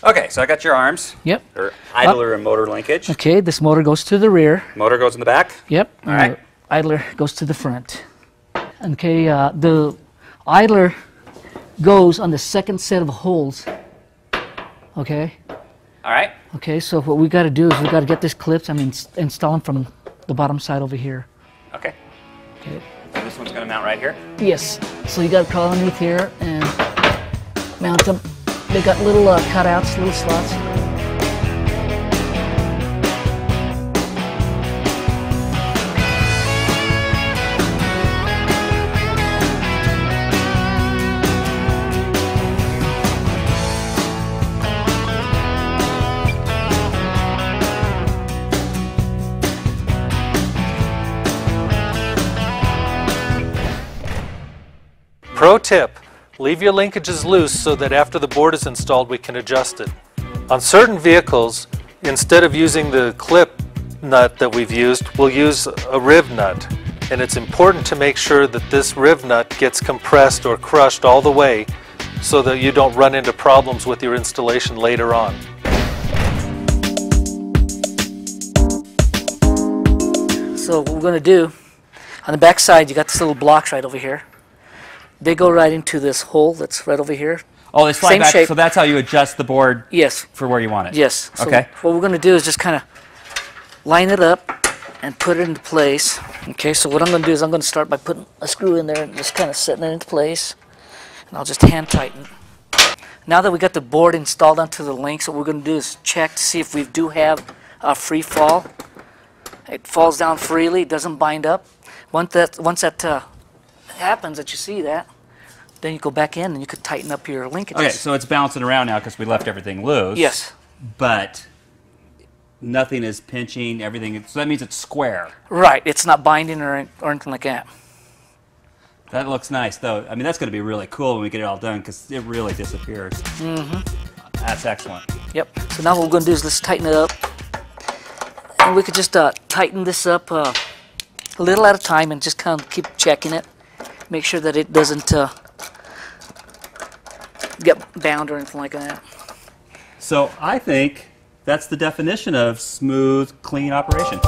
Okay, so I got your arms. Yep. Or idler and motor linkage. Okay, this motor goes to the rear. Motor goes in the back. Yep. All right. Idler goes to the front. Okay, the idler goes on the second set of holes. Okay. All right. Okay, so what we got to do is we got to get these clips. I mean, install them from the bottom side over here. Okay. Okay. So this one's going to mount right here? Yes. So you got to crawl underneath here and mount them. They got little cutouts, little slots. Pro tip, leave your linkages loose so that after the board is installed we can adjust it. On certain vehicles, instead of using the clip nut that we've used, we'll use a riv nut. And it's important to make sure that this riv nut gets compressed or crushed all the way so that you don't run into problems with your installation later on. So what we're going to do, on the back side you got this little blocks right over here. They go right into this hole that's right over here. Oh, they slide Same back, shape. so that's how you adjust the board. Yes. For where you want it? Yes. So okay. what we're going to do is just kind of line it up and put it into place. Okay, so what I'm going to do is I'm going to start by putting a screw in there and just kind of setting it into place. And I'll just hand tighten. Now that we got the board installed onto the links, what we're going to do is check to see if we do have a free fall. It falls down freely, it doesn't bind up. Once that happens, that you see that, then you go back in and you could tighten up your linkages. Okay, so it's bouncing around now because we left everything loose. Yes. But nothing is pinching, everything, so that means it's square. Right, it's not binding or anything like that. That looks nice, though. I mean, that's going to be really cool when we get it all done because it really disappears. Mm-hmm. That's excellent. Yep. So now what we're going to do is let's tighten it up. And we could just tighten this up a little at a time and just kind of keep checking it. Make sure that it doesn't get bound or anything like that. So I think that's the definition of smooth, clean operation.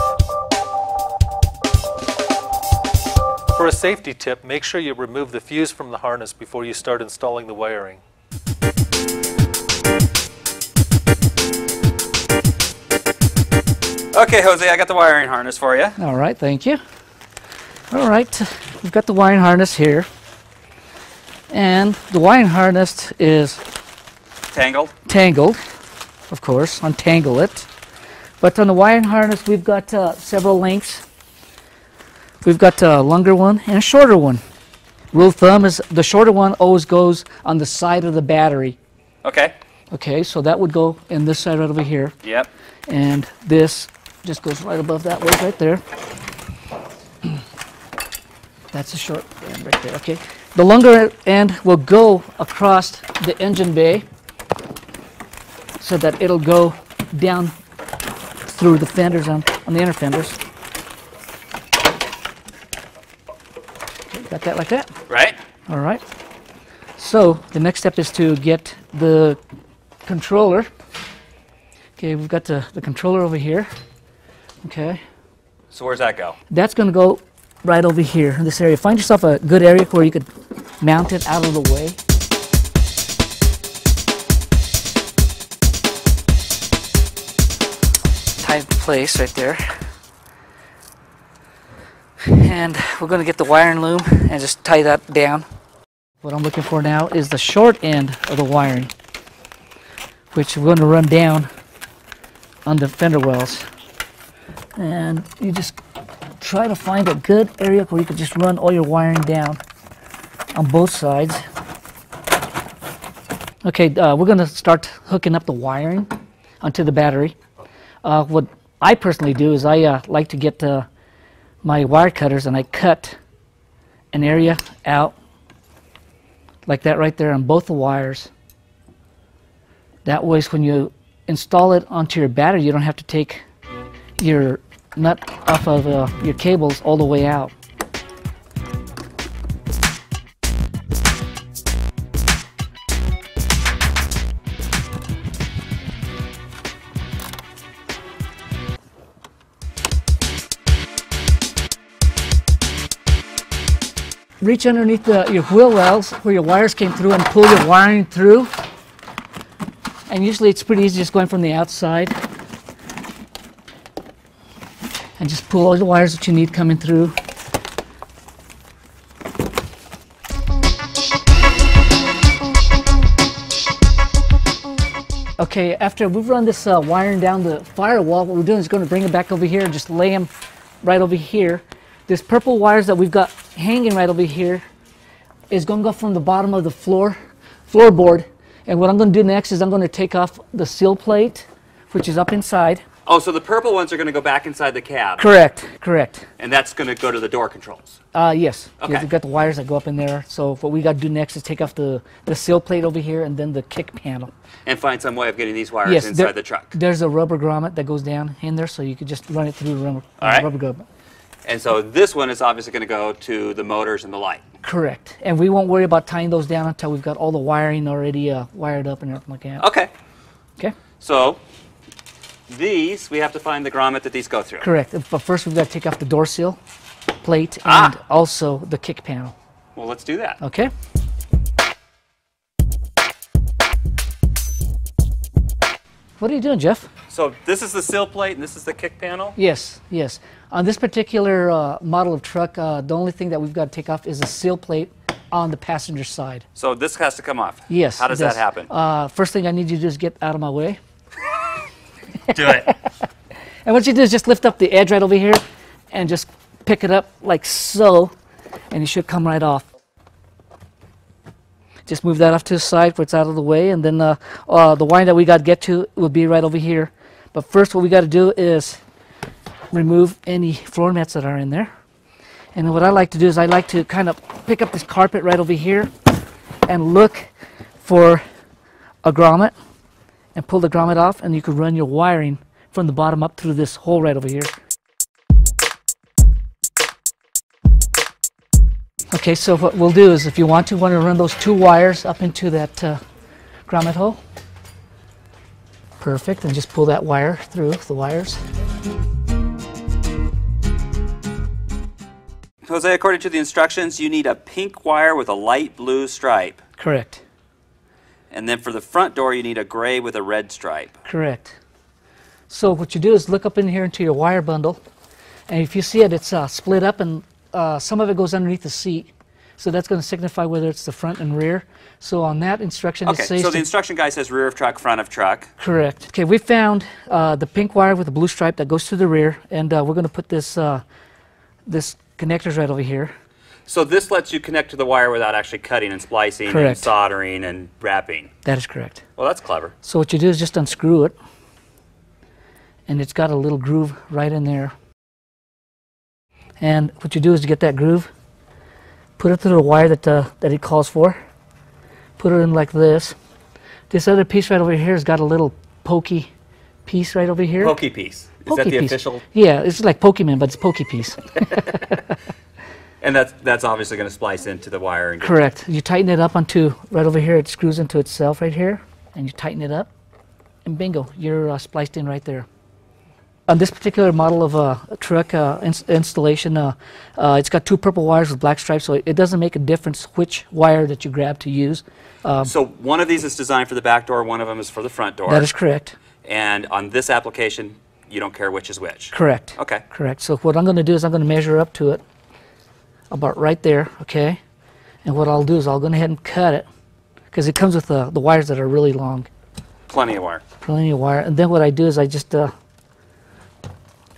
For a safety tip, make sure you remove the fuse from the harness before you start installing the wiring. Okay, Jose, I got the wiring harness for you. All right, thank you. All right, we've got the wiring harness here. And the wiring harness is Tangled, of course, untangle it. But on the wiring harness, we've got several lengths. We've got a longer one and a shorter one. Rule of thumb is the shorter one always goes on the side of the battery. Okay. Okay, so that would go in this side right over here. Yep. And this just goes right above that way, right there. That's the short end right there, okay. The longer end will go across the engine bay so that it'll go down through the fenders on the inner fenders. Okay, got that like that? Right. All right. So the next step is to get the controller. Okay, we've got the controller over here. Okay. So where's that go? That's going to go right over here in this area. Find yourself a good area where you could mount it out of the way. Tie it in place right there. And we're going to get the wiring loom and just tie that down. What I'm looking for now is the short end of the wiring, which we're going to run down on the fender wells. And you just try to find a good area where you can just run all your wiring down on both sides. Okay, we're going to start hooking up the wiring onto the battery. What I personally do is I like to get my wire cutters and I cut an area out like that right there on both the wires. That way when you install it onto your battery, you don't have to take your nut off of your cables all the way out. reach underneath your wheel wells where your wires came through and pull your wiring through. And usually it's pretty easy just going from the outside. And just pull all the wires that you need coming through. Okay, after we've run this wiring down the firewall, what we're doing is going to bring it back over here and just lay them right over here. This purple wires that we've got hanging right over here is going to go from the bottom of the floorboard. And what I'm going to do next is I'm going to take off the seal plate, which is up inside. Oh, so the purple ones are going to go back inside the cab. Correct, correct. And that's going to go to the door controls. Yes. Okay. Yes, we've got the wires that go up in there. So what we got to do next is take off the seal plate over here and then the kick panel. And find some way of getting these wires inside the truck. There's a rubber grommet that goes down in there, so you could just run it through the rubber grommet. And so this one is obviously going to go to the motors and the light. Correct. And we won't worry about tying those down until we've got all the wiring already wired up and everything like that. Okay. Okay. So these, we have to find the grommet that these go through. Correct. But first we've got to take off the door seal plate and also the kick panel. Well, let's do that. Okay. What are you doing, Jeff? So this is the seal plate and this is the kick panel? Yes, yes. On this particular model of truck, the only thing that we've got to take off is the seal plate on the passenger side. So this has to come off? Yes. How does that happen? First thing I need you to do is get out of my way. Do it. And what you do is just lift up the edge right over here and just pick it up like so, and it should come right off. Just move that off to the side where it's out of the way, and then the wire that we got to get to will be right over here. But first what we got to do is remove any floor mats that are in there. And what I like to do is I like to kind of pick up this carpet right over here and look for a grommet and pull the grommet off, and you can run your wiring from the bottom up through this hole right over here. Okay, so what we'll do is if you want to run those two wires up into that grommet hole. Perfect, and just pull that wire through the wires. Jose, according to the instructions, you need a pink wire with a light blue stripe. Correct. And then for the front door, you need a gray with a red stripe. Correct. So what you do is look up in here into your wire bundle, and if you see it, it's split up, and some of it goes underneath the seat. So that's going to signify whether it's the front and rear. So on that instruction, it says... Okay, so the instruction guy says rear of truck, front of truck. Correct. Okay, we found the pink wire with the blue stripe that goes to the rear, and we're going to put this connectors right over here. So this lets you connect to the wire without actually cutting and splicing and soldering and wrapping. That is correct. Well, that's clever. So what you do is just unscrew it, and it's got a little groove right in there. And what you do is to get that groove, put it through the wire that it calls for, put it in like this. This other piece right over here has got a little pokey piece right over here. Pokey piece. Is that the official? Yeah, it's like Pokemon, but it's pokey piece. And that's obviously going to splice into the wire. And Correct. You tighten it up onto, right over here, it screws into itself right here, and you tighten it up, and bingo, you're spliced in right there. On this particular model of a truck installation, it's got two purple wires with black stripes, so it doesn't make a difference which wire that you grab to use. So one of these is designed for the back door, one of them is for the front door. That is correct. And on this application, you don't care which is which. Correct. Okay. Correct. So what I'm going to do is I'm going to measure up to it, about right there, okay? And what I'll do is I'll go ahead and cut it, because it comes with the wires that are really long. Plenty of wire. Plenty of wire. And then what I do is I just, I'm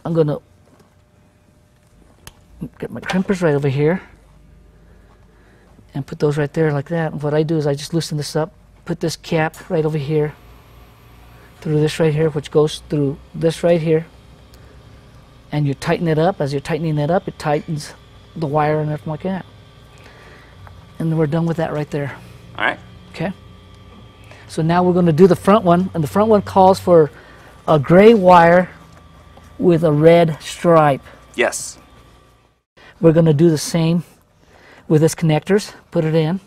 going to get my crimpers right over here and put those right there like that. And what I do is I just loosen this up, put this cap right over here, through this right here, which goes through this right here, and you tighten it up. As you're tightening it up, it tightens the wire and everything like that. And then we're done with that right there. All right. Okay. So now we're going to do the front one, and the front one calls for a gray wire with a red stripe. Yes. We're going to do the same with this connectors. Put it in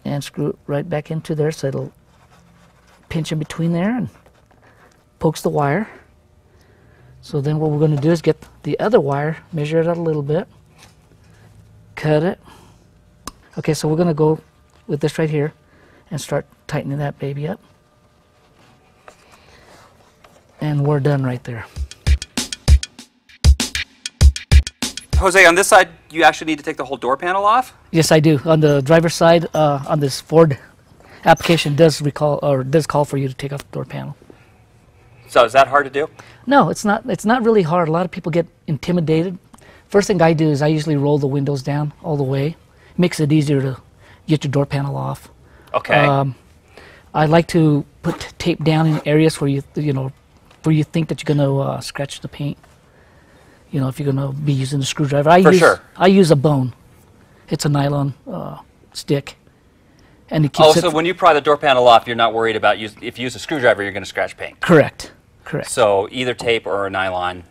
and screw it right back into there, so it'll pinch in between there and pokes the wire. So then what we're going to do is get the other wire, measure it out a little bit, cut it. Okay, so we're going to go with this right here and start tightening that baby up. And we're done right there. Jose, on this side, you actually need to take the whole door panel off? Yes, I do. On the driver's side, on this Ford application does call for you to take off the door panel. So is that hard to do? No, it's not. It's not really hard. A lot of people get intimidated. First thing I do is I usually roll the windows down all the way. Makes it easier to get your door panel off. Okay. I like to put tape down in areas where where you think that you're going to scratch the paint. You know, if you're going to be using a screwdriver. I use a bone. It's a nylon stick. And it keeps so when you pry the door panel off, you're not worried about if you use a screwdriver, you're going to scratch paint. Correct. Correct. So either tape or a nylon,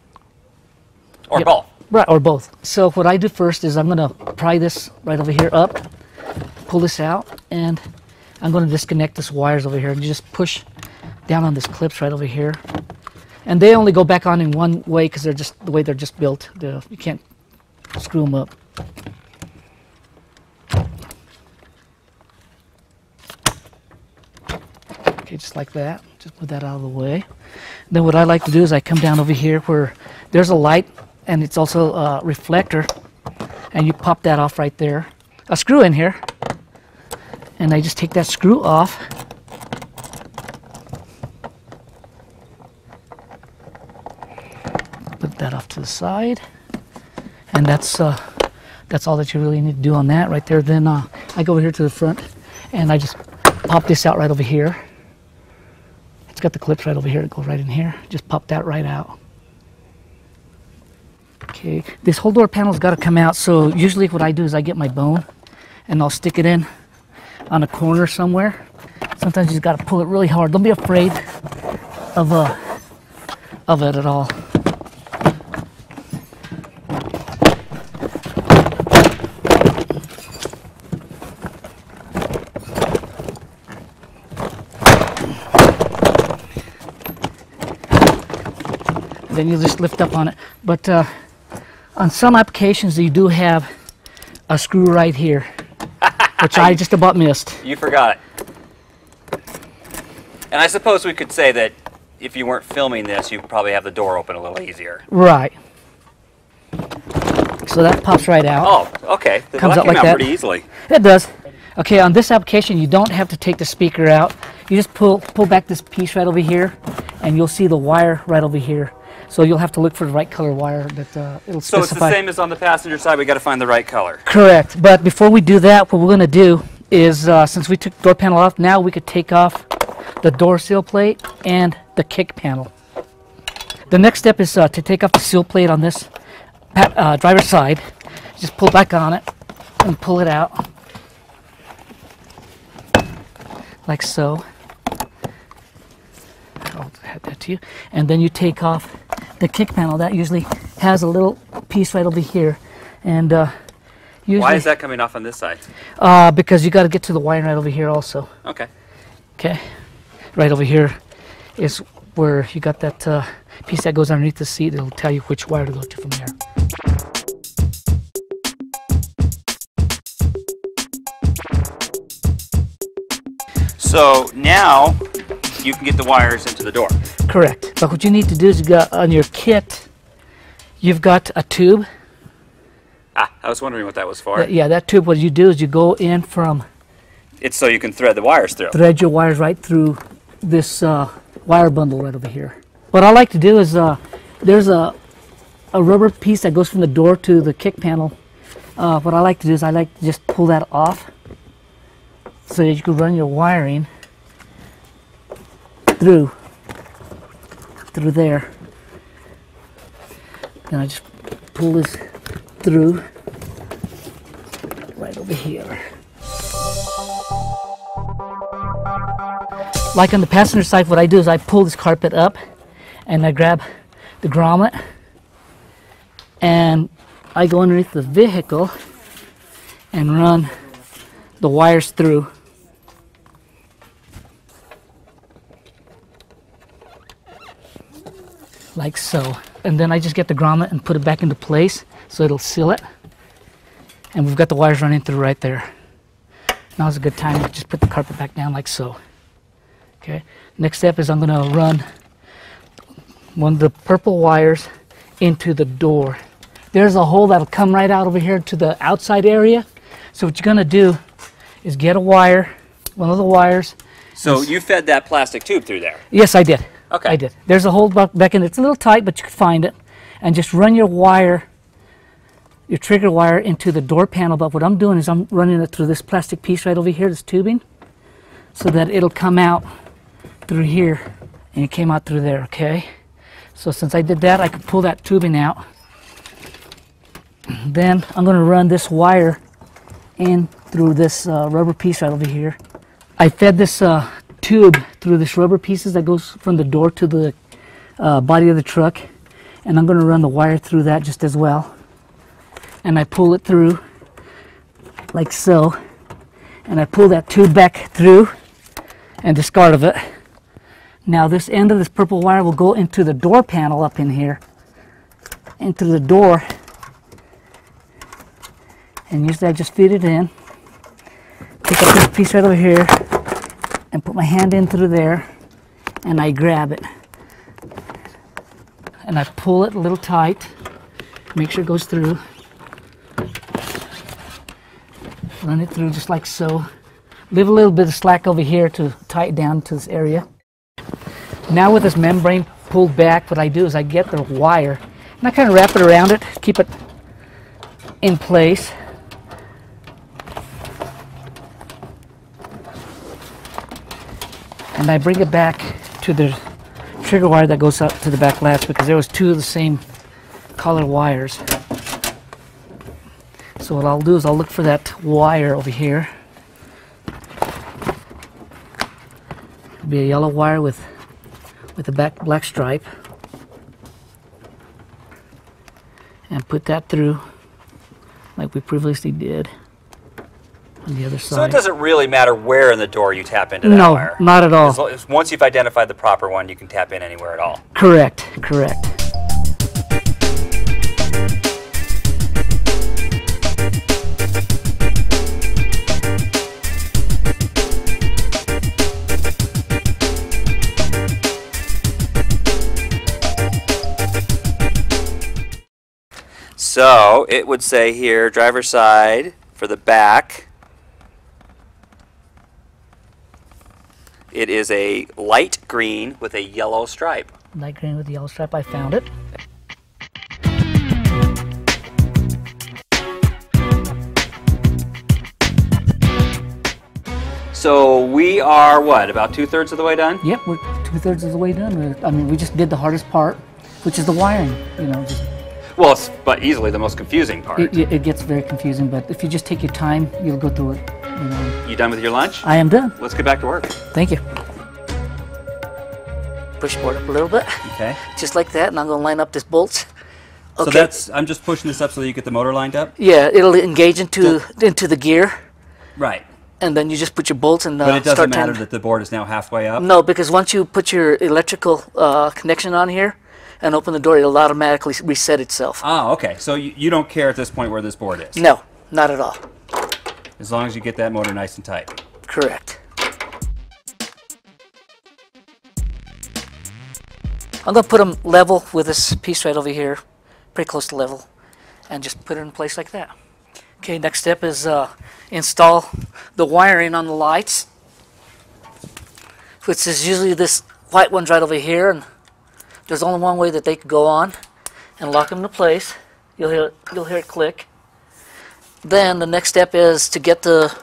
or both. Right, or both. So what I do first is I'm going to pry this right over here up, pull this out, and I'm going to disconnect this wires over here and just push down on these clips right over here. And they only go back on in one way because they're just the way they're just built. You can't screw them up. Okay, just like that. Just put that out of the way. Then what I like to do is I come down over here where there's a light and it's also a reflector, and you pop that off right there. A screw in here, and I just take that screw off. Put that off to the side, and that's all that you really need to do on that right there. Then I go over here to the front, and I just pop this out right over here. It's got the clips right over here that go right in here. Just pop that right out. Okay, this whole door panel's got to come out, so usually what I do is I get my bone and I'll stick it in on a corner somewhere. Sometimes you just got to pull it really hard. Don't be afraid of it at all. Then you just lift up on it. But on some applications you do have a screw right here, which I just about missed. You forgot it. And I suppose we could say that if you weren't filming this, you'd probably have the door open a little easier. Right. So that pops right out. Oh, okay. Comes that out came like out that. pretty easily. It does. Okay, on this application you don't have to take the speaker out. You just pull back this piece right over here, and you'll see the wire right over here. So you'll have to look for the right color wire that it'll specify. So it's the same as on the passenger side, we got to find the right color. Correct. But before we do that, what we're going to do is, since we took the door panel off, now we could take off the door seal plate and the kick panel. The next step is to take off the seal plate on this driver's side. Just pull back on it and pull it out like so. I'll add that to you. And then you take off the kick panel. That usually has a little piece right over here. And usually, why is that coming off on this side? Because you got to get to the wiring right over here also. Okay. Okay. Right over here is where you got that piece that goes underneath the seat. It'll tell you which wire to go to from there. So now you can get the wires into the door. Correct. But what you need to do is you got on your kit, you've got a tube. Ah, I was wondering what that was for. Yeah, that tube, what you do is you go in from... It's so you can thread the wires through. Thread your wires right through this wire bundle right over here. What I like to do is there's a rubber piece that goes from the door to the kick panel. What I like to do is I like to just pull that off so that you can run your wiring through there. Then I just pull this through right over here. Like on the passenger side, what I do is I pull this carpet up and I grab the grommet and I go underneath the vehicle and run the wires through. Like so. And then I just get the grommet and put it back into place so it'll seal it. And we've got the wires running through right there. Now's a good time to just put the carpet back down like so. Okay. Next step is I'm going to run one of the purple wires into the door. There's a hole that'll come right out over here to the outside area. So what you're going to do is get a wire, one of the wires. So you fed that plastic tube through there? Yes, I did. Okay. I did. There's a hole back in it. It's a little tight, but you can find it. And just run your wire, your trigger wire, into the door panel. But what I'm doing is I'm running it through this plastic piece right over here, this tubing, so that it'll come out through here. And it came out through there, okay? So since I did that, I could pull that tubing out. Then I'm going to run this wire in through this rubber piece right over here. I fed this tube through this rubber pieces that goes from the door to the body of the truck, and I'm going to run the wire through that just as well. And I pull it through like so, and I pull that tube back through and discard of it. Now this end of this purple wire will go into the door panel up in here, into the door. And usually I just feed it in, pick up this piece right over here, and put my hand in through there, and I grab it. And I pull it a little tight, make sure it goes through. Run it through just like so. Leave a little bit of slack over here to tie it down to this area. Now with this membrane pulled back, what I do is I get the wire, and I kind of wrap it around it, keep it in place. And I bring it back to the trigger wire that goes up to the back latch, because there was two of the same color wires. So what I'll do is I'll look for that wire over here. It'll be a yellow wire with a black stripe. And put that through like we previously did on the other side. So it doesn't really matter where in the door you tap into that wire? No, not at all. Once you've identified the proper one, you can tap in anywhere at all? Correct, correct. So it would say here, driver's side for the back. It is a light green with a yellow stripe. Light green with the yellow stripe, I found it. So we are, what, about 2/3 of the way done? Yep, we're 2/3 of the way done. I mean, we just did the hardest part, which is the wiring, you know. Well, it's but easily the most confusing part. It gets very confusing, but if you just take your time, you'll go through it. You know. You done with your lunch? I am done. Let's get back to work. Thank you. Push board up a little bit. Okay. Just like that, and I'm going to line up this bolts. Okay. So that's, I'm just pushing this up so that you get the motor lined up? Yeah, it'll engage into the gear. Right. And then you just put your bolts and But it doesn't start matter that the board is now halfway up? No, because once you put your electrical connection on here and open the door, it'll automatically reset itself. Ah, okay. So you don't care at this point where this board is? No, not at all. As long as you get that motor nice and tight? Correct. I'm going to put them level with this piece right over here, pretty close to level, and just put it in place like that. Okay, next step is install the wiring on the lights, which is usually this white one's right over here, and there's only one way that they could go on, and lock them into place. You'll hear it click. Then the next step is to get the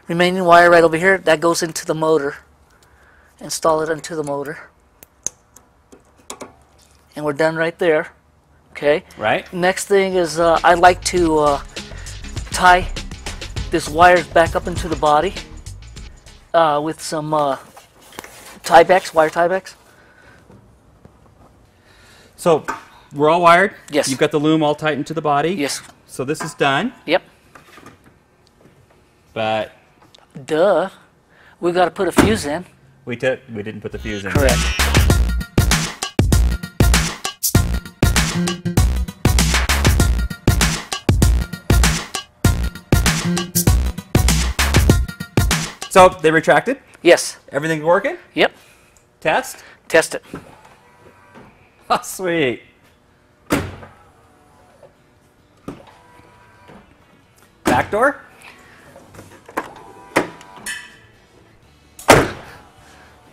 remaining wire right over here. That goes into the motor. Install it into the motor. And we're done right there. Okay? Right. Next thing is I like to tie this wires back up into the body with some tiebacks, wire tiebacks. So we're all wired? Yes. You've got the loom all tightened to the body? Yes. So this is done? Yep. But duh, we got to put a fuse in. we didn't put the fuse in. Correct. So they retracted? Yes. Everything working? Yep. Test? Test it. Oh, sweet. Back door?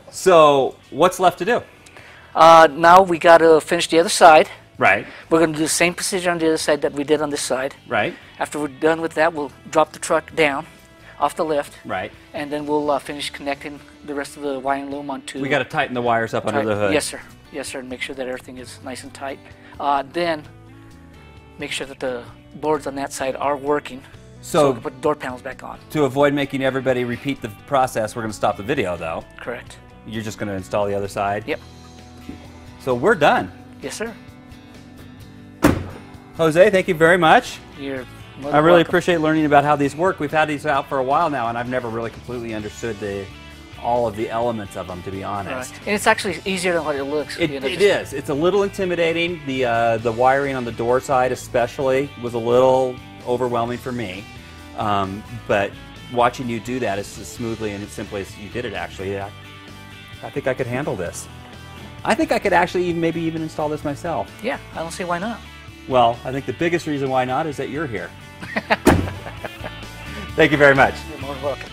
So what's left to do? Now we got to finish the other side. Right. We're going to do the same procedure on the other side that we did on this side. Right. After we're done with that, we'll drop the truck down off the lift. Right. And then we'll finish connecting the rest of the wiring loom onto... We got to tighten the wires up under the hood. Yes, sir. Yes, sir, and make sure that everything is nice and tight. Then make sure that the boards on that side are working. So we can put the door panels back on. To avoid making everybody repeat the process, we're going to stop the video, though. Correct. You're just going to install the other side? Yep. So we're done. Yes, sir. Jose, thank you very much. You're more I than really welcome. appreciate learning about how these work. We've had these out for a while now, and I've never really completely understood all of the elements of them, to be honest. Right. And it's actually easier than what it looks. It is. It's a little intimidating. The wiring on the door side especially was a little overwhelming for me. But watching you do that as smoothly and as simply as you did it, actually, I think I could handle this. I think I could actually maybe even install this myself. Yeah, I don't see why not. Well, I think the biggest reason why not is that you're here. Thank you very much. You're more than welcome.